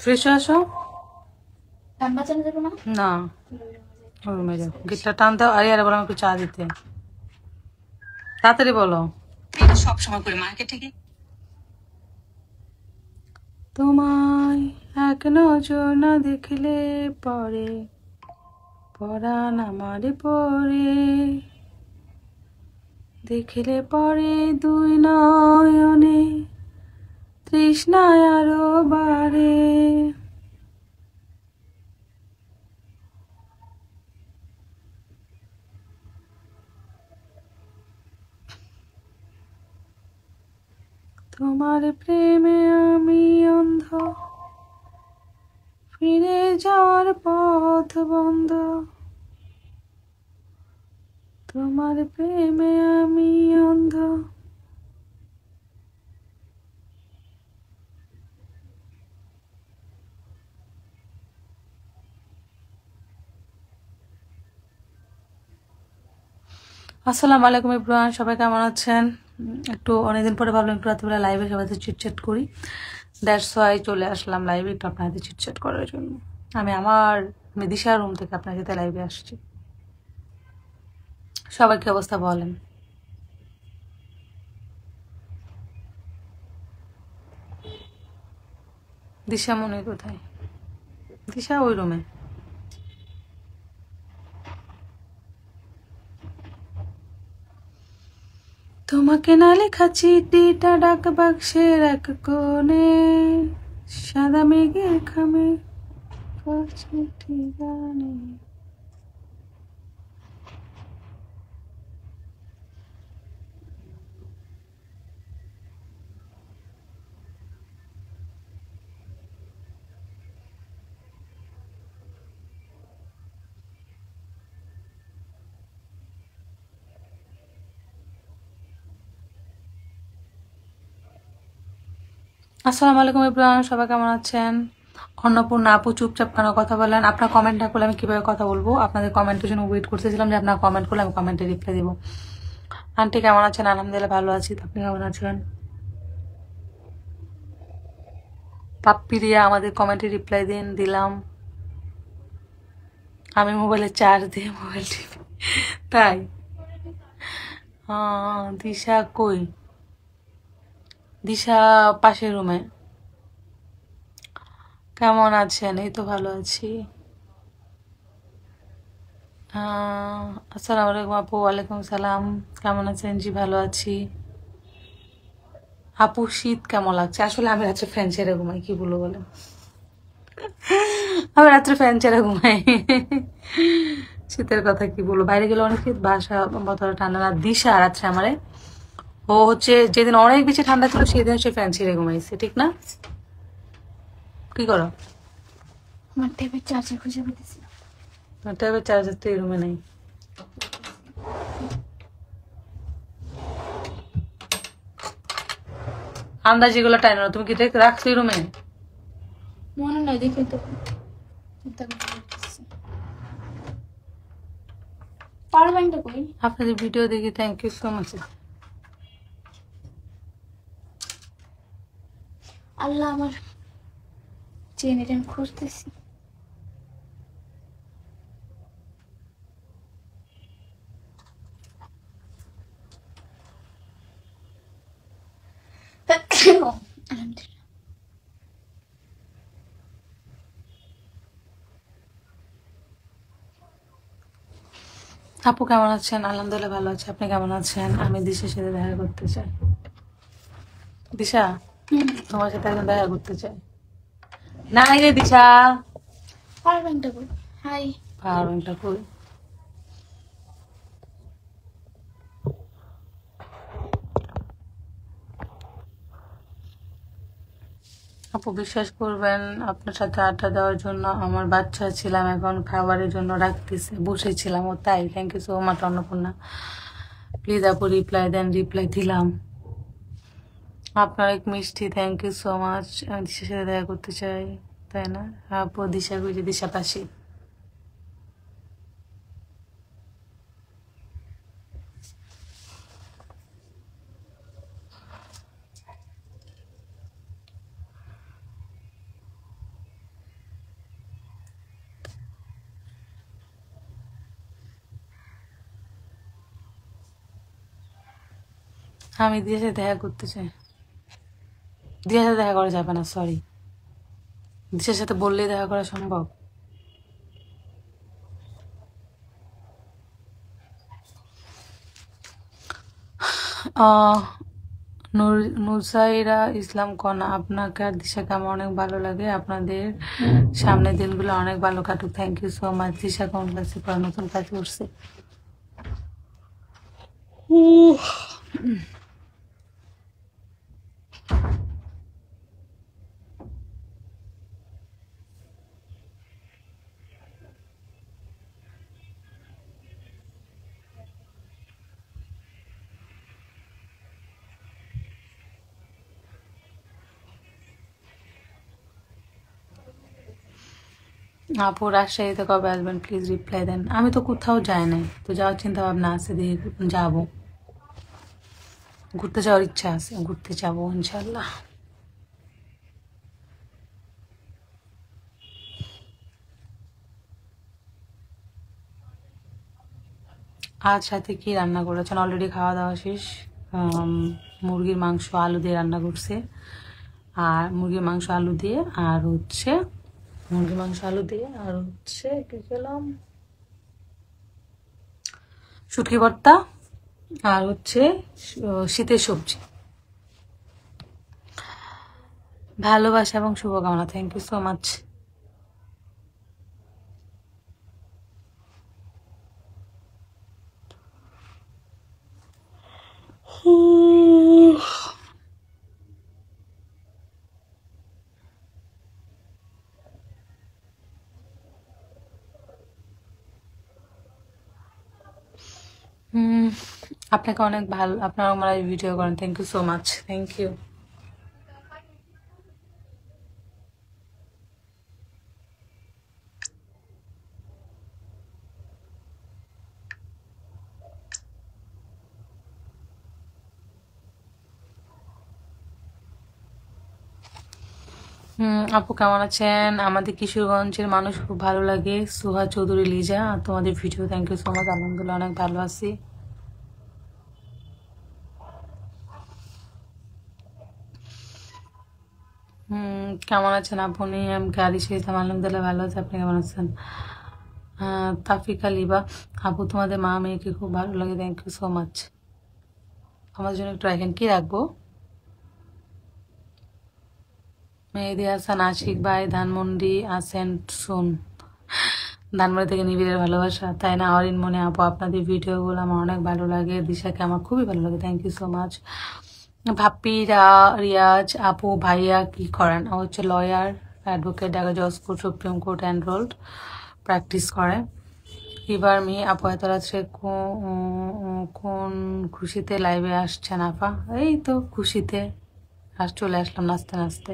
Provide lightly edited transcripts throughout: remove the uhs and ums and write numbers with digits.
Fresh হয়ে আসো। গান বাজানো যাবে না? না, রুমে যাও, গিটটা টান দাও। আরে আরে বলো আমাকে চা দিতে, তাড়াতাড়ি বলো। সব সময় করে মার্কেটে তোমায় এক নজর না দেখলে পরে পরাণ আমার পরে, দেখলে পরে দুই নয়নে তৃষ্ণায় আরো বাড়ে। তোমার প্রেমে আমি অন্ধ, ফিরে যাওয়ার পথ বন্ধ। তোমার প্রেমে আমি অন্ধ। আসসালামু আলাইকুম ইব্রাহিম, সবাই কেমন আছেন? একটু অনেকদিন পরে ভাবলাম একটু রাত্রিবেলা লাইভে সবাই চিটচ্যাট করি, দ্যাটস ওয়াই চলে আসলাম লাইভে একটু আপনাদের চিটচ্যাট করার জন্য। আমি দিশার রুম থেকে আপনার সাথে লাইভে আসছি। সবাই কি অবস্থা বলেন? দিশা মনে কোথায়? দিশা ওই রুমে। তোমাকে না লেখা চিঠিটা ডাক বাক্সের এক কোণে, সাদা মেঘের খামে চিঠি গানে। আসসালামু আলাইকুম ইব্রাহিম, সবাই কেমন আছেন? অন্নপূর্ণা আপু চুপচাপ কেন কথা বলেন? আপনার কমেন্ট না করলে আমি কিভাবে কথা বলবো? আপনাদের কমেন্টের জন্য ওয়েট করতেছিলাম যে আপনার কমেন্ট করলে আমি কমেন্টে রিপ্লাই দিব। আন্টি কেমন আছেন? আলহামদুলিল্লাহ ভালো আছি, আপনি কেমন আছেন? পাপ্পি দিয়া আমাদের কমেন্টে রিপ্লাই দিলাম। আমি মোবাইলে চার্জ দিয়ে মোবাইল টিপি, তাই? দিশা কই? দিশা পাশের রুমে। কেমন আছেন? এই তো ভালো আছি। আসসালামু আলাইকুম আপু। ওয়ালাইকুম সালাম, কেমন আছেন? জি ভালো আছি। আপু শীত কেমন লাগছে? আসলে আমি রাত্রে ফ্যান ছেড়ে ঘুমাই, কি বলবো বলেন, আমি রাত্রে ফ্যান ছেড়ে ঘুমাই। শীতের কথা কি বলবো, বাইরে গেলে অনেক শীত, বাসা অতটা ঠান্ডা না। দিশা রাত্রে আমারে, ও হচ্ছে যেদিন অনেক বেশি ঠান্ডা ছিল সেদিন সে ফ্যান ছেড়ে ঘুমাইছে, ঠিক না? কি করো? আমার টেবিল চার্জার খুঁজে পেতেছি না। ট্যাবের চার্জার তো এই রুমে নেই। আন্দাজ এগুলো টাইম না, তুমি কি রাখছো এই রুমে? মনে নয়, দেখে তো চিন্তা করতেছি। পাওয়ার ব্যাংকটা কই? আপনাদের ভিডিও দেখি, থ্যাংক ইউ সো মাচ। আল্লাহ, আমার চেন এটা আমি খুঁজতেছি। আলহামদুলিল্লাহ। আপু কেমন আছেন? আলহামদুলিল্লাহ ভালো আছে, আপনি কেমন আছেন? আমি দিশার সাথে দেখা করতে চাই। দিশা, তোমার সাথে একদম দেখা করতে চাই। নাই রে দিশা, পাওয়ার ব্যাংকটা কই? হাই। পাওয়ার ব্যাংকটা কই? আপু বিশ্বাস করবেন, আপনার সাথে আড্ডা দেওয়ার জন্য আমার বাচ্চা ছিলাম, এখন খাবারের জন্য রাখতেছে, বসেছিলাম। ও তাই, thank you so much Annapurna. Please আপু রিপ্লাই দেন। রিপ্লাই দিলাম। আপনার এক মিষ্টি, থ্যাংক ইউ সো মাচ। আমি দিশার সাথে দেখা করতে চাই, তাই না? আপু দিশা কই? দিশা পাশে। আমি দিয়ার সাথে দেখা করতে চাই। দিয়ার সাথে দেখা করা যাবে না, সরি। দিশার সাথে বললেই দেখা করা সম্ভব? নুসাইরা ইসলাম কনা, আপনাকে আর দিশাকে আমার অনেক ভালো লাগে। আপনাদের সামনের দিনগুলো অনেক ভালো কাটুক। Thank you so much. Disha কোন ক্লাসে পড়া? নতুন ক্লাস করছে। আপু রাজশাহীতে কবে আসবেন? প্লিজ রিপ্লাই দেন। আমি তো কোথাও যাই নাই, তো যাওয়ার চিন্তা ভাবনা আছে, দিয়ে যাবো। ঘুরতে যাওয়ার ইচ্ছা আছে, ঘুরতে যাবো ইনশাল্লাহ। আজ সাথে কি রান্না করেছেন? অলরেডি খাওয়া দাওয়া শেষ। মুরগির মাংস আলু দিয়ে রান্না করছে। আর মুরগির মাংস আলু দিয়ে, আর হচ্ছে মুরগির মাংস আলু দিয়ে, আর হচ্ছে কি খেলাম, শুটকি ভর্তা, আর হচ্ছে শীতের সবজি। ভালোবাসা এবং শুভকামনা। Thank you so much. আপনাকে অনেক ভালো, আপনারা আমার ভিডিও করেন। Thank you so much. Thank you. আপু কেমন আছেন? আমাদের কিশোরগঞ্জের মানুষ খুব ভালো লাগে। সুহা চৌধুরী লিজা, তোমাদের video thank you so much. আলহামদুলিল্লাহ অনেক ভালো আছি। কেমন আছেন আপনি? আমি গাড়ি শেষলাম, আলহামদুলিল্লাহ ভালো আছে। আপনি কেমন আছেন? তাফিকা লিবা, আপু তোমাদের মা মেয়েকে খুব ভালো লাগে। Thank you so much. আমার জন্য একটু রাখেন। কি রাখবো? মেহেদি হাসান, আশিক ভাই ধানমন্ডি আছেন শুন। ধানমন্ডি থেকে নিবিড়ের ভালোবাসা, তাই না? অরিন মনে আপু, আপনাদের ভিডিওগুলো আমার অনেক ভালো লাগে। দিশাকে আমার খুবই ভালো লাগে। Thank you so much. ভাপ্পি রিয়াজ আপু, ভাইয়া কি করেন? ও হচ্ছে লয়ার, অ্যাডভোকেট, ঢাকা জজ court, supreme court enrolled, practice করে। এবার মেয়ে আপু এত রাত্রে কোন খুশিতে লাইভে আসছেন আপা? এই তো খুশিতে চলে আসলাম নাচতে নাচতে।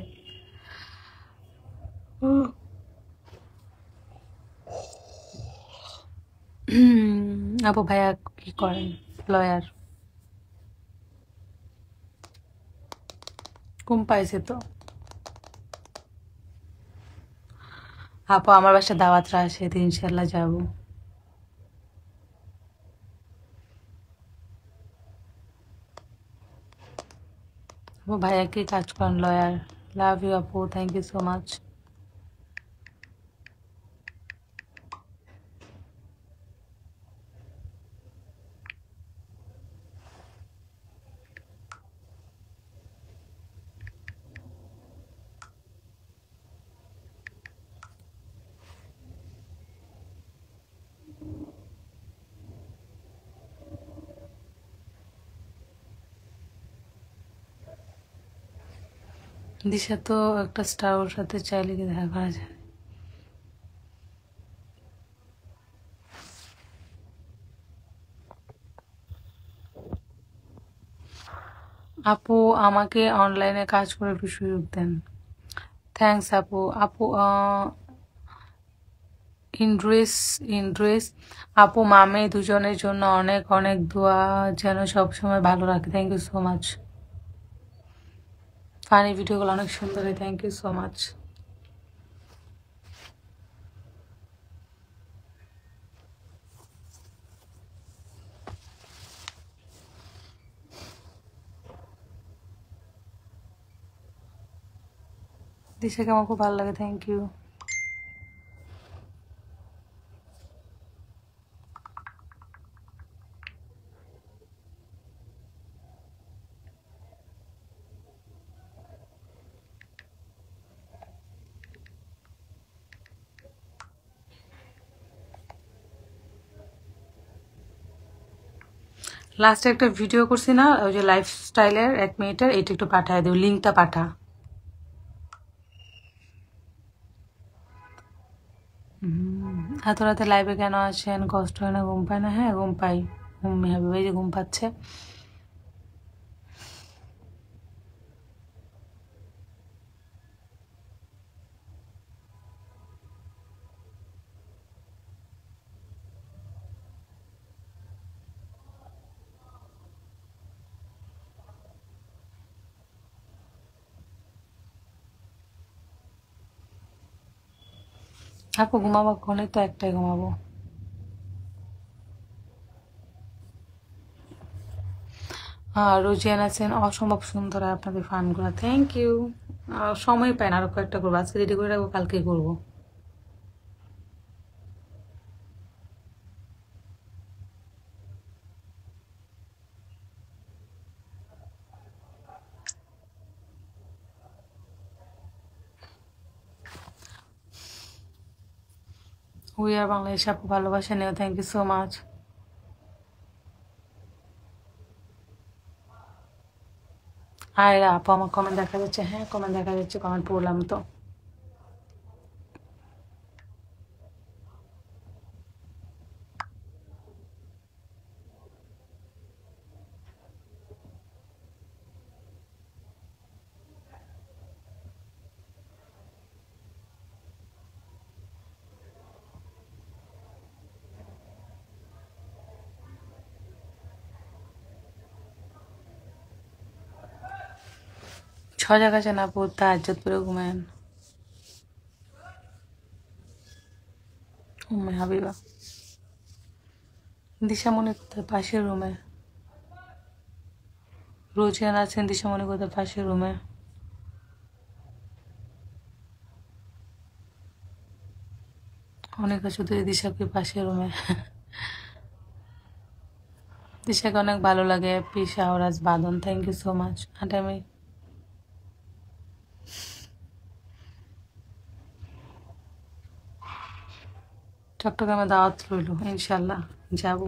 আপু ভাইয়া কি করেন? লয়ার। ঘুম পাইছে তো। আপু আমার বাসা দাওয়াতরা আসে, ইনশাল্লাহ যাবো। আপু ভাইয়া কি কাজ করেন? লয়ার। লাভ ইউ আপু, থ্যাংক ইউ সো মাচ। দিশা তো একটা স্টার, ওর সাথে চাইলে কি দেখা করা যায়? আপু আমাকে অনলাইনে কাজ করে একটু সুযোগ দেন। থ্যাংকস আপু। আপু ইন্দ্রেস ইন্দ্রেস আপু মামে দুজনের জন্য অনেক অনেক দোয়া, যেন সবসময় ভালো রাখে। Thank you so much. Funny ভিডিওগুলো অনেক সুন্দর হয়। Thank you so much. দিশাকে আমার খুব ভালো লাগে, থ্যাংক ইউ। লাস্টে একটা ভিডিও করছি না, ওই যে লাইফস্টাইলের 1 মিনিটের, এইটা একটু পাঠায় দেব, লিঙ্কটা পাঠা। এত রাতে লাইভে কেন আসেন? কষ্ট হয় না? ঘুম পায় না? হ্যাঁ ঘুম পাই, ঘুম হবে, এই যে ঘুম পাচ্ছে। আপু ঘুমাবো কখনই তো, একটাই ঘুমাবো। হ্যাঁ রোজিয়ান আছেন, অসম্ভব সুন্দর আপনাদের ফানগুলো, থ্যাংক ইউ। সময় পাই না, আরো কয়েকটা করবো, আজকে রেডি করে রাখবো, কালকে করবো। উই আর বাংলাদেশ আপু ভালোবাসা নেও, thank you so much. Ayra আপু আমার কমেন্ট দেখা যাচ্ছে? হ্যাঁ কমেন্ট দেখা যাচ্ছে, কমেন্ট পড়লাম তো। সজাগ আছেন আপু, তাহাজ্জুদ পড়ে ঘুমায়েন। উম্মে হাবিবা। দিশামণি কোথায়? পাশের রুমে। রোজিয়ান আছেন, দিশামণি কোথায়? পাশের রুমে। অনেক আছে, দিশাকে পাশের রুমে। দিশাকে অনেক ভালো লাগে। পিসা ওরাজ বাদন, থ্যাংক ইউ সো মাচ। আর আমি চট্টগ্রামে দাওয়াত রইল, ইনশাল্লাহ যাব।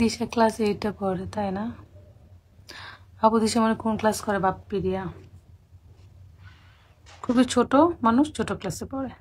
দিশা ক্লাস 8-এ পড়ে, তাই না? আপু দিশা মানে কোন ক্লাস করে? বাপ্পি দিয়া খুবই ছোট মানুষ, ছোট ক্লাসে পড়ে।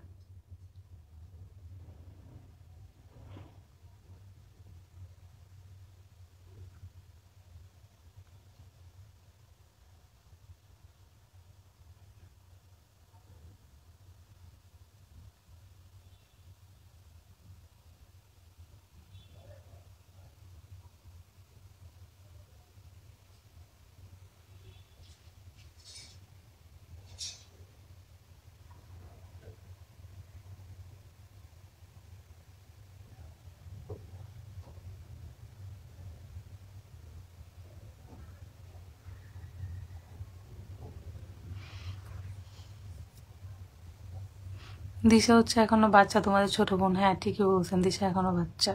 দিশা হচ্ছে এখনো বাচ্চা, তোমাদের ছোট বোন। হ্যাঁ ঠিকই বলছেন, দিশা এখনো বাচ্চা।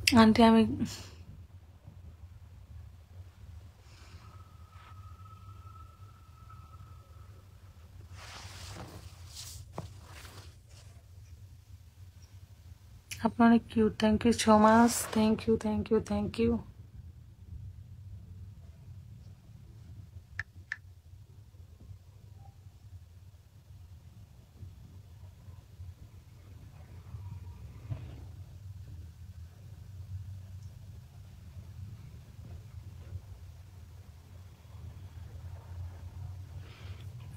আন্টি আমি আপনার অনেক cute, thank you so much, thank you thank you thank you.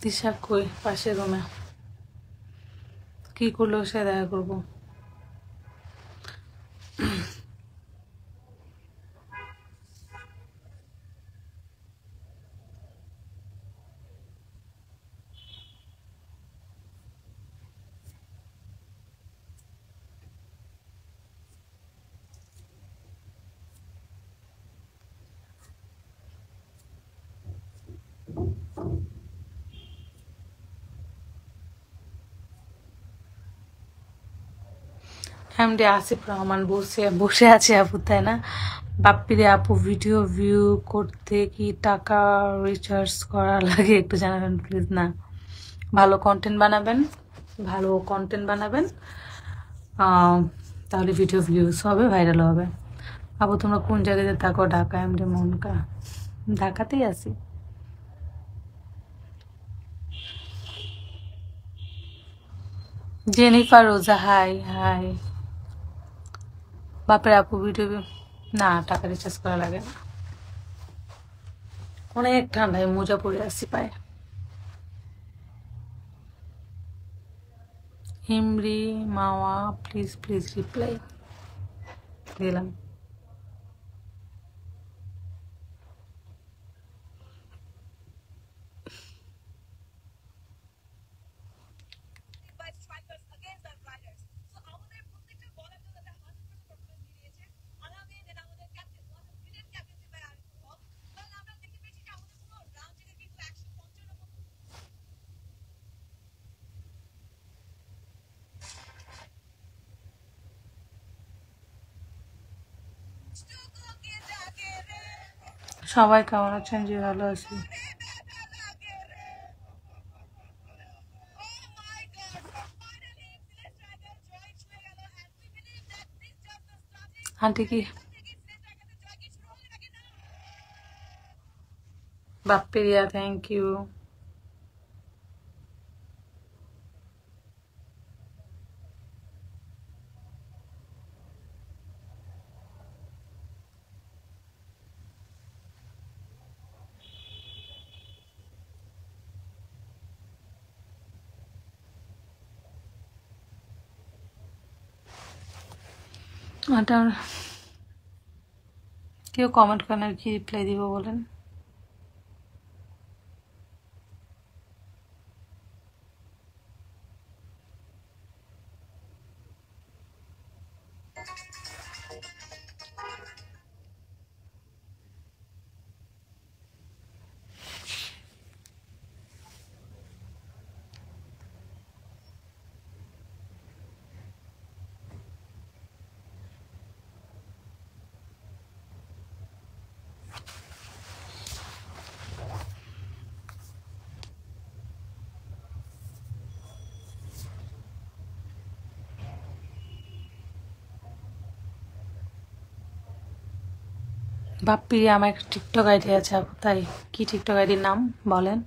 Disha কই? পাশের রুমে। কি করলো সে? দেখা করবো। এমডি আসিফ রহমান বসে বসে আছে আপু, তাই না? বাপ্পিরে আপু, ভিডিও ভিউ করতে কি টাকা রিচার্জ করা লাগে একটু জানাবেন প্লিজ। না, ভালো কন্টেন্ট বানাবেন, ভালো কন্টেন্ট বানাবেন, তাহলে ভিডিও ভিউজ হবে, ভাইরাল হবে। আপু তোমরা কোন জায়গাতে থাকো? ঢাকা। এমডি মনকা, ঢাকাতেই আছি। জেনিফার রোজা, হাই হাই। বাপের আপু ভিডিও না, টাকা রিচার্জ করা লাগে না। অনেক ঠান্ডায় মোজা পরে আসি পায়ে। হিমরি মাওয়া, প্লিজ প্লিজ রিপ্লাই দিলাম। সবাই কেমন আছেন? জি ভালো আছি। আন্টি কি বাপ্পিরিয়া, থ্যাংক ইউ। ওটা কেউ কমেন্ট করেন, আর কি রিপ্লাই দিব বলেন? বাপ্পি আমার একটা টিকটক আইডি আছে আপু, তাই কি টিকটক আইডির নাম বলেন?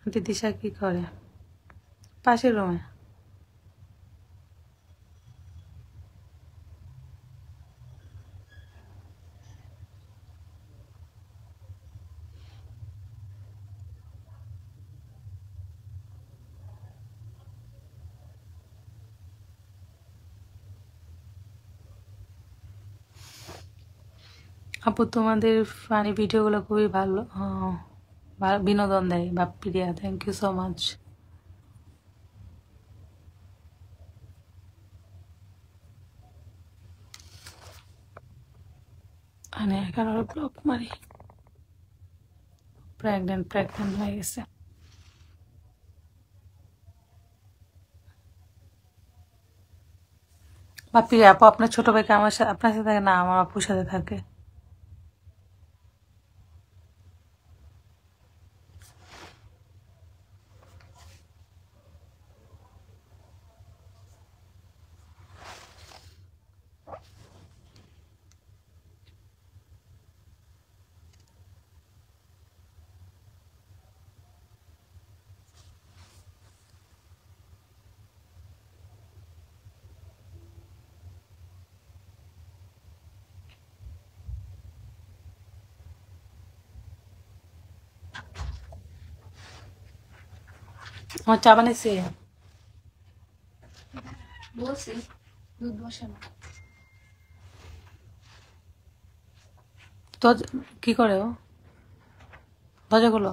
আন্টি দিশা কি করে? পাশের রুমে। আপু তোমাদের ফানি ভিডিওগুলো খুবই ভালো, বিনোদন দেয়। বাপ্পিরিয়া, থ্যাংক ইউ সো মাচ। মানে এখন ব্লক মারি, প্রেগনেন্ট প্রেগনেন্ট হয়ে গেছে। বাপি আপু আপনার ছোট ভাইকে আমার সাথে আপনার সাথে থাকে না, আমার আপুর সাথে থাকে। আমার চা বানাইছে বলছি দুধ বসানো। তো কি করে ও দরজাগুলো?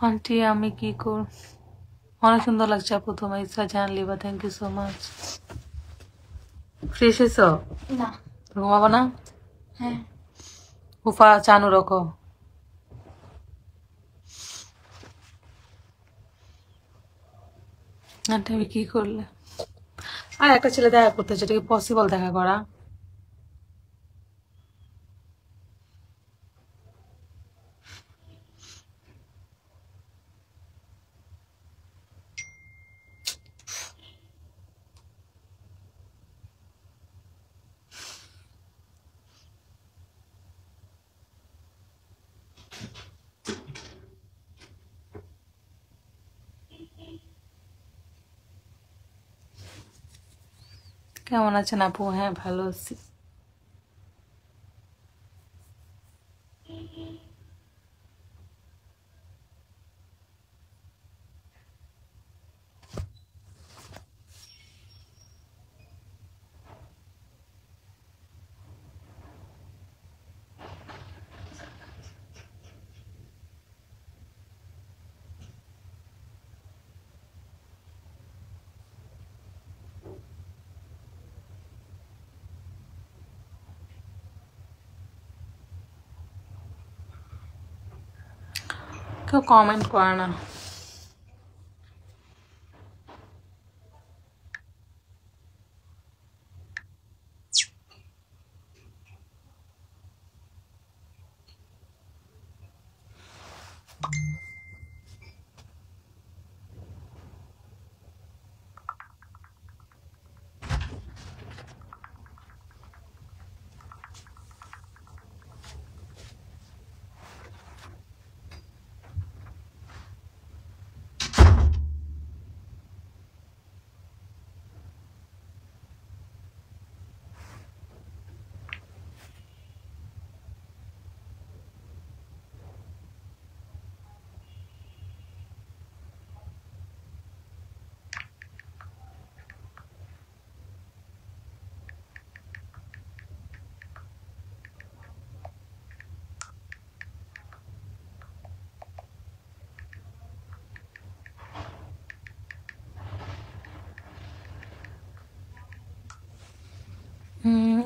আন্টি আমি কি কর, অনেক সুন্দর লাগছে আপু তোমার ইচ্ছা জানলি বা thank you so much. Fresh হয়েছ? না। ঘুমাবো না? হ্যাঁ। উফা চানু রাখো। আন্টি আমি কি করলে? আর একটা ছেলে দেখা করতে চাই, এটা কি পসিবল দেখা করা? কেমন আছেন আপু? হ্যাঁ ভালো আছি। কেউ কমেন্ট করে না।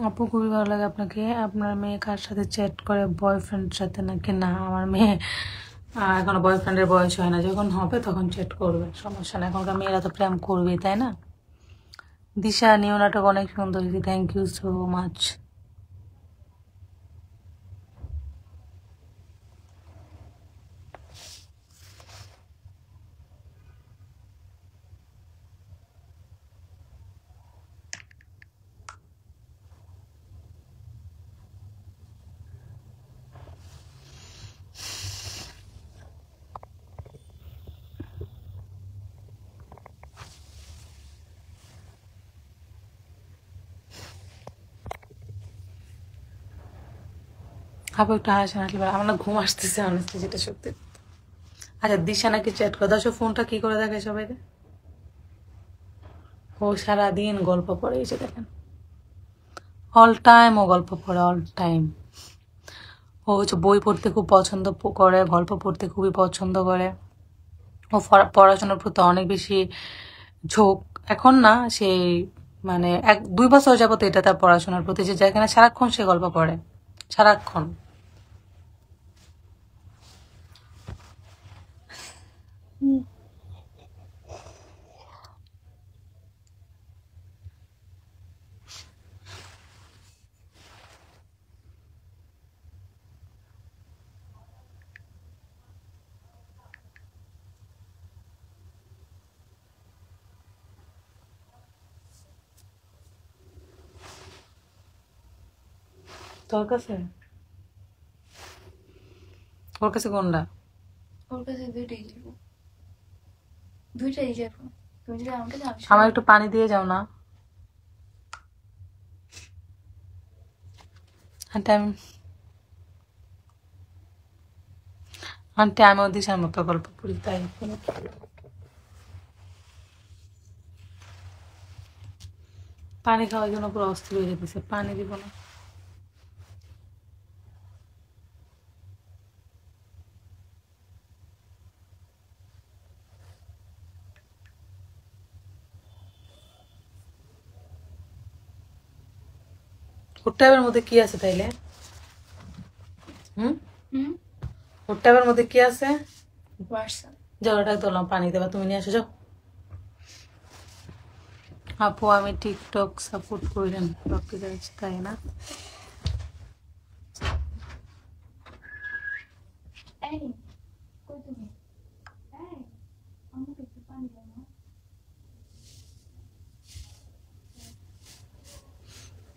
আপু খুবই ভালো লাগে আপনাকে। আপনার মেয়ে কার সাথে চ্যাট করে? বয়ফ্রেন্ড সাথে নাকি? না আমার মেয়ে এখনো বয়ফ্রেন্ডের বয়স হয় না, যখন হবে তখন চ্যাট করবে, সমস্যা না। এখনকার মেয়েরা তো প্রেম করবেই, তাই না? দিশা নিউ নাটক অনেক সুন্দর হয়েছে, থ্যাংক ইউ সো মাচ। আপু একটু হাসি হাসলে আমার না ঘুম আসতেছে অনেস্টলি, যেটা সত্যি। আচ্ছা দিশা নাকি চ্যাট করে, দশ ফোনটা কি করে দেখায় সবাইকে? ও সারাদিন গল্প পড়ে, এসে দেখেন অল টাইম ও গল্প পড়ে, অল টাইম। ও হচ্ছে বই পড়তে খুব পছন্দ করে, গল্প পড়তে খুবই পছন্দ করে। ও পড়াশোনার প্রতি অনেক বেশি ঝোঁক, এখন না সেই মানে 1-2 বছর যাবত এটা তার পড়াশোনার প্রতি, যে যেখানে সারাক্ষণ সে গল্প পড়ে, সারাক্ষণ। তোর কাছে, ওর কাছে কোনটা? ওর কাছে দুইটাই যাবো, দুইটাই যাবো। তুমি যদি আমাকে দাও, আমার একটু পানি দিয়ে যাও না আন্টি। আন্টি আমিও দিশার মতো গল্প পড়ি, তাই পানি খাওয়ার জন্য পুরো অস্থির হয়ে যেতেছে, পানি দিব না। ওর ট্যাবের মধ্যে কি আছে তাইলে? হুম, ওর ট্যাবের মধ্যে কি আছে? হোয়াটসঅ্যাপ। যাও ওটা তোলাম, পানি দেবা, তুমি নিয়ে আসো যাও। আপু আমি টিকটক সাপোর্ট করিলেন, তাই না? এই কই তুমি? এই আমাকে একটু পানি দাও না।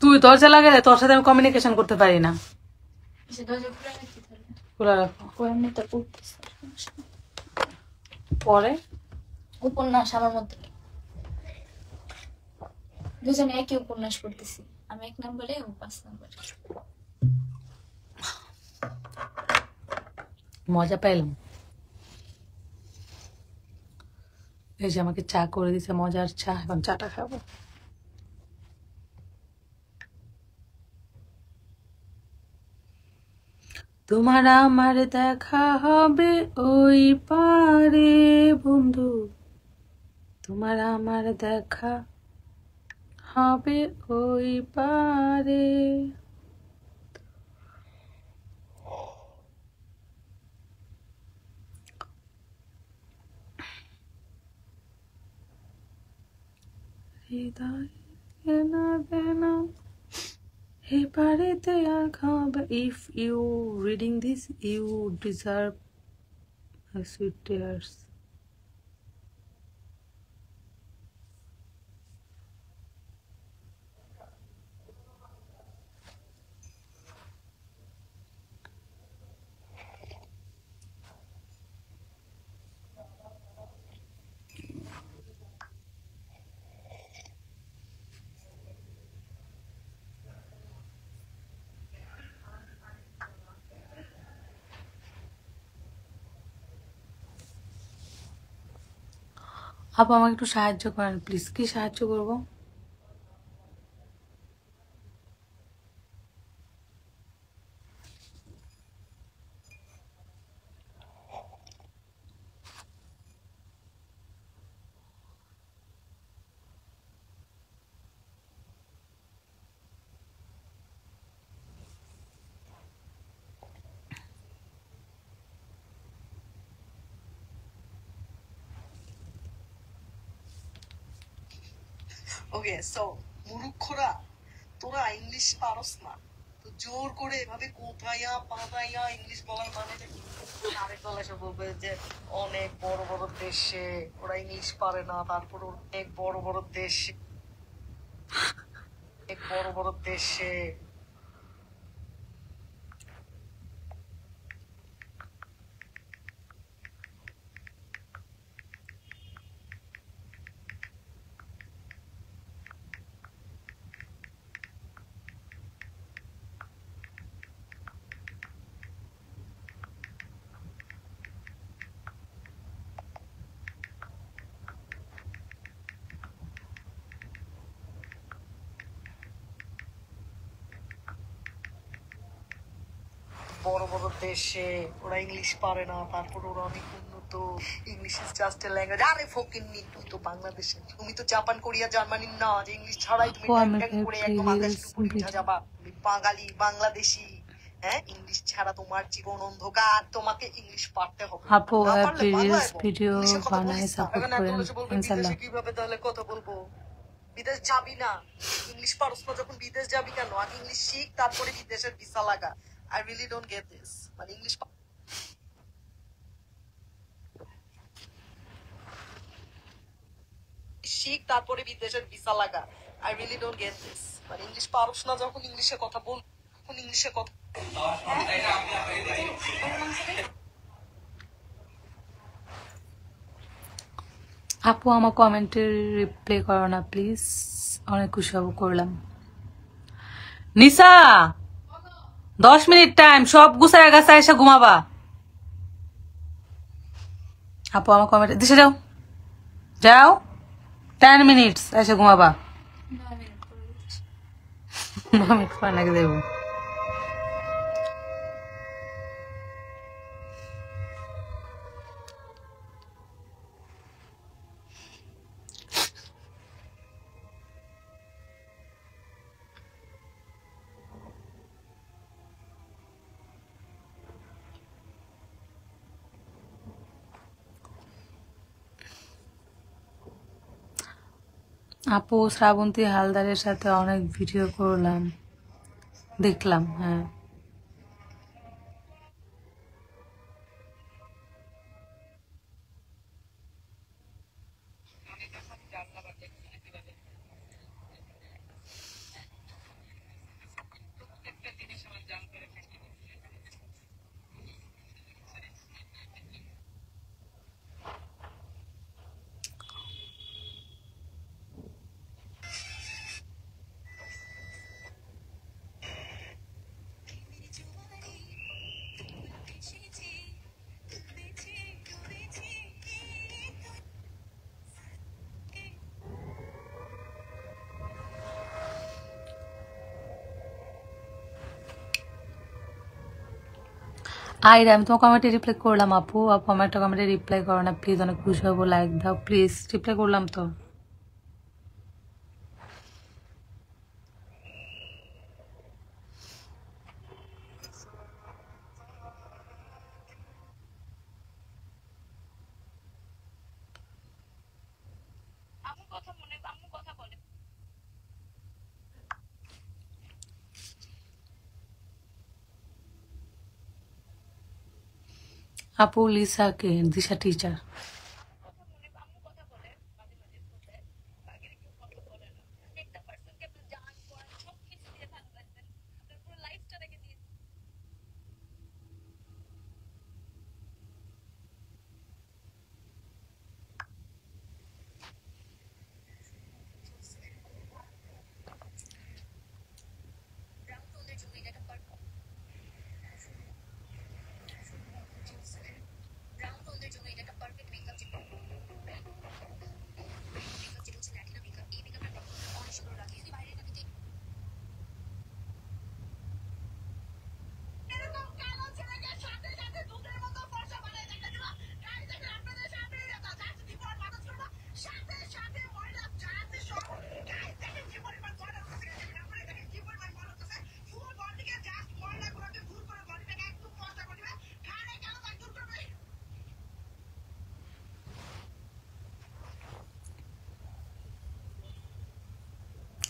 তুই দরজা লাগালে তোর সাথে আমি কমিউনিকেশন করতে পারি না। সে দরজা খুলে রাখি তাহলে। খোলা রাখো। ও এমনি তো উঠতেছে। পরে উপন্যাস আমার মধ্যে দুজনে একই উপন্যাস পড়তেছি, আমি 1 নম্বরে, ও 5 নম্বরে। মজা পাইলাম। এই যে আমাকে চা করে দিছে, মজার চা, এখন চাটা খাবো। তোমার আমার দেখা হবে ওই পারে বন্ধু, তোমার আমার দেখা হবে ওই পারে। হৃদয় কেনা কেনা হে পারেতে আর খাবে। If you reading this, you deserve a sweet tears. আপু আমাকে একটু সাহায্য করেন প্লিজ। কি সাহায্য করব? ওকে সো মূর্খরা, তোরা ইংলিশ পারস না তো জোর করে এভাবে কোথায়া পাতায়া ইংলিশ বলার মানে আরেক দল এসে বলবে যে অনেক বড় বড় দেশে ওরা ইংলিশ পারে না, তারপর অনেক বড় বড় দেশে, অনেক বড় বড় দেশে বড় বড় দেশে ওরা ইংলিশ পারে না, তারপর ওরা অনেক উন্নত তো English is just a language. আরে ফকিন্নি, তুই তো বাংলাদেশের, তুমি তো জাপান কোরিয়া জার্মানির না যে ইংলিশ ছাড়াই তুমি আপু ট্যাং আমাকে ট্যাং করে একদম আকাশের প্লিজ উপরে উঠা যাবা। তুমি বাঙালি বাংলাদেশি, হ্যাঁ? ইংলিশ ছাড়া তোমার জীবন অন্ধকার, তোমাকে ইংলিশ পারতে হবে। আপু না পারলে বাংলায় প্লিজ বল, ভিডিও ইংলিশে কথা বানাই বলিস না। সাপোর্ট এখন করেন একজন এসে বলবে ইনশাল্লাহ। বিদেশে কিভাবে তাহলে কথা বলবো? বিদেশ যাবি না, ইংলিশ পারস না যখন বিদেশ যাবি কেন? আগে ইংলিশ শিখ, তারপরে বিদেশের ভিসা লাগা। I really don't get this. মানে ইংলিশ শিখ, তারপরে বিদেশের ভিসা লাগা। I really don't get this. মানে ইংলিশ পারস না যখন ইংলিশে কথা বল, তখন ইংলিশে কথা। আপু আমার কমেন্টের রিপ্লাই করো না প্লিজ, অনেক খুশি হব করলাম। নিসা 10 মিনিট টাইম, সব গুছায় গাছা এসে ঘুমাবা। আপু আমার কমেন্ট দিছে, যাও যাও, 10 মিনিটস এসে ঘুমাবা। 9 মিনিট করে দিচ্ছি। 9 মিনিট পর নাকি দেবো। আপু শ্রাবন্তী হালদারের সাথে অনেক ভিডিও করলাম, দেখলাম। হ্যাঁ আইরে, আমি তোমার কমেন্টে রিপ্লাই করলাম আপু। আপু আমার একটা কমেন্টে রিপ্লাই করো না প্লিজ, অনেক খুশি হবো। লাইক দাও প্লিজ। রিপ্লাই করলাম তো। আপু লিসাকে, দিশা টিচার।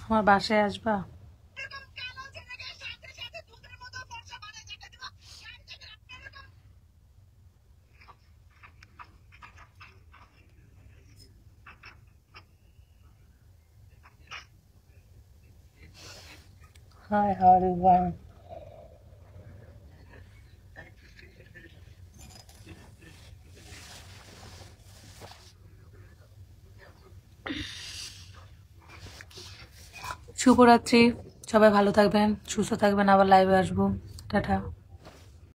আমার বাসায় আসবা? Hi, how are you going? শুভরাত্রি, সবাই ভালো থাকবেন, সুস্থ থাকবেন। আবার লাইভে আসবো। টাটা।